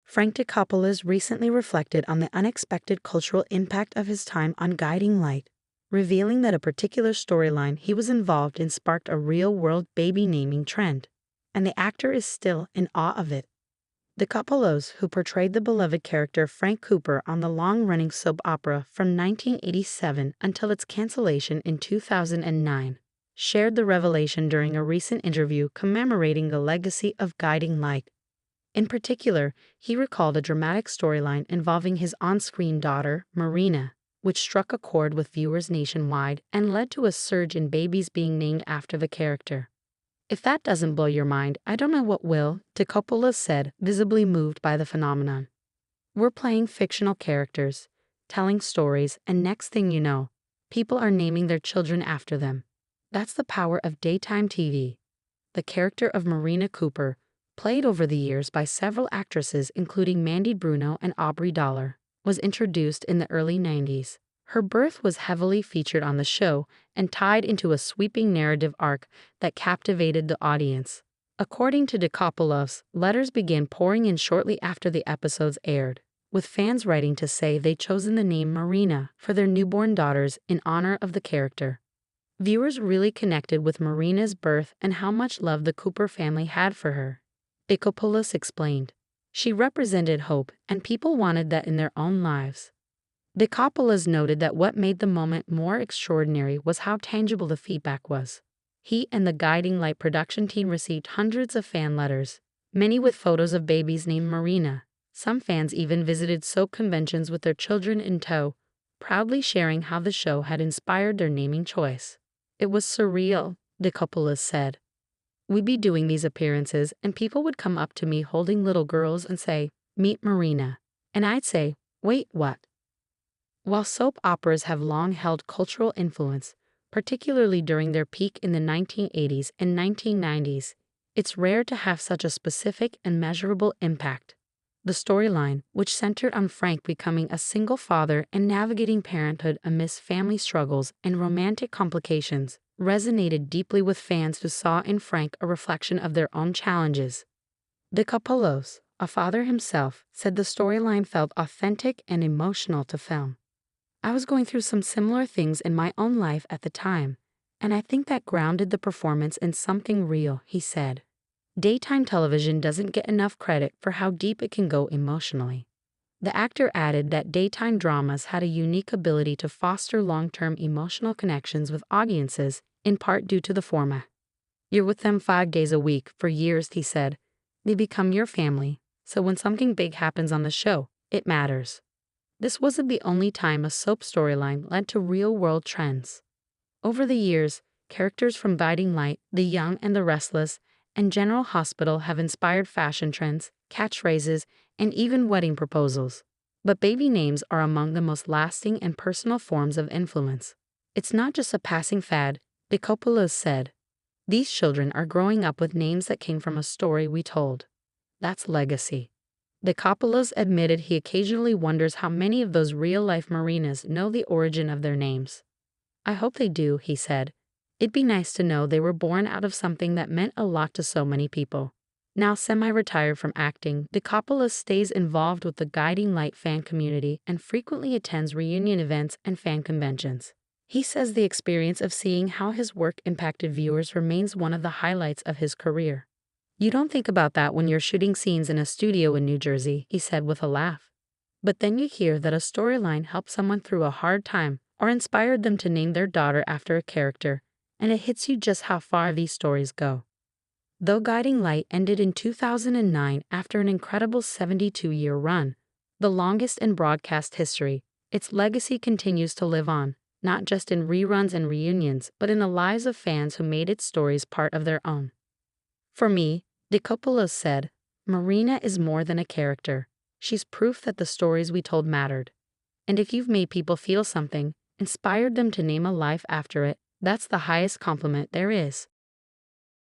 Frank Dicopoulos recently reflected on the unexpected cultural impact of his time on Guiding Light, revealing that a particular storyline he was involved in sparked a real-world baby naming trend, and the actor is still in awe of it. Dicopoulos, who portrayed the beloved character Frank Cooper on the long-running soap opera from 1987 until its cancellation in 2009, shared the revelation during a recent interview commemorating the legacy of Guiding Light. In particular, he recalled a dramatic storyline involving his on-screen daughter, Marina, which struck a chord with viewers nationwide and led to a surge in babies being named after the character. "If that doesn't blow your mind, I don't know what will," Dicopoulos said, visibly moved by the phenomenon. "We're playing fictional characters, telling stories, and next thing you know, people are naming their children after them. That's the power of daytime TV." The character of Marina Cooper, played over the years by several actresses including Mandy Bruno and Aubrey Dollar, was introduced in the early 90s. Her birth was heavily featured on the show and tied into a sweeping narrative arc that captivated the audience. According to Dicopoulos, letters began pouring in shortly after the episodes aired, with fans writing to say they'd chosen the name Marina for their newborn daughters in honor of the character. Viewers really connected with Marina's birth and how much love the Cooper family had for her, Dicopoulos explained. "She represented hope, and people wanted that in their own lives." Dicopoulos noted that what made the moment more extraordinary was how tangible the feedback was. He and the Guiding Light production team received hundreds of fan letters, many with photos of babies named Marina. Some fans even visited soap conventions with their children in tow, proudly sharing how the show had inspired their naming choice. "It was surreal," Dicopoulos said. "We'd be doing these appearances, and people would come up to me holding little girls and say, 'Meet Marina.' And I'd say, 'Wait, what?'" While soap operas have long held cultural influence, particularly during their peak in the 1980s and 1990s, it's rare to have such a specific and measurable impact. The storyline, which centered on Frank becoming a single father and navigating parenthood amidst family struggles and romantic complications, resonated deeply with fans who saw in Frank a reflection of their own challenges. Dicopoulos, a father himself, said the storyline felt authentic and emotional to film. "I was going through some similar things in my own life at the time, and I think that grounded the performance in something real," he said. Daytime television doesn't get enough credit for how deep it can go emotionally. The actor added that daytime dramas had a unique ability to foster long-term emotional connections with audiences, in part due to the format. "You're with them 5 days a week for years," he said. "They become your family, so when something big happens on the show, it matters." This wasn't the only time a soap storyline led to real-world trends. Over the years, characters from Guiding Light, The Young and the Restless, and General Hospital have inspired fashion trends, catchphrases, and even wedding proposals. But baby names are among the most lasting and personal forms of influence. "It's not just a passing fad," Dicopoulos said. "These children are growing up with names that came from a story we told. That's legacy." Dicopoulos admitted he occasionally wonders how many of those real-life Marinas know the origin of their names. "I hope they do," he said. "It'd be nice to know they were born out of something that meant a lot to so many people." Now semi-retired from acting, Dicopoulos stays involved with the Guiding Light fan community and frequently attends reunion events and fan conventions. He says the experience of seeing how his work impacted viewers remains one of the highlights of his career. "You don't think about that when you're shooting scenes in a studio in New Jersey," he said with a laugh. "But then you hear that a storyline helped someone through a hard time or inspired them to name their daughter after a character, and it hits you just how far these stories go." Though Guiding Light ended in 2009 after an incredible 72-year run, the longest in broadcast history, its legacy continues to live on, not just in reruns and reunions, but in the lives of fans who made its stories part of their own. "For me," Dicopoulos said, "Marina is more than a character. She's proof that the stories we told mattered. And if you've made people feel something, inspired them to name a life after it, that's the highest compliment there is."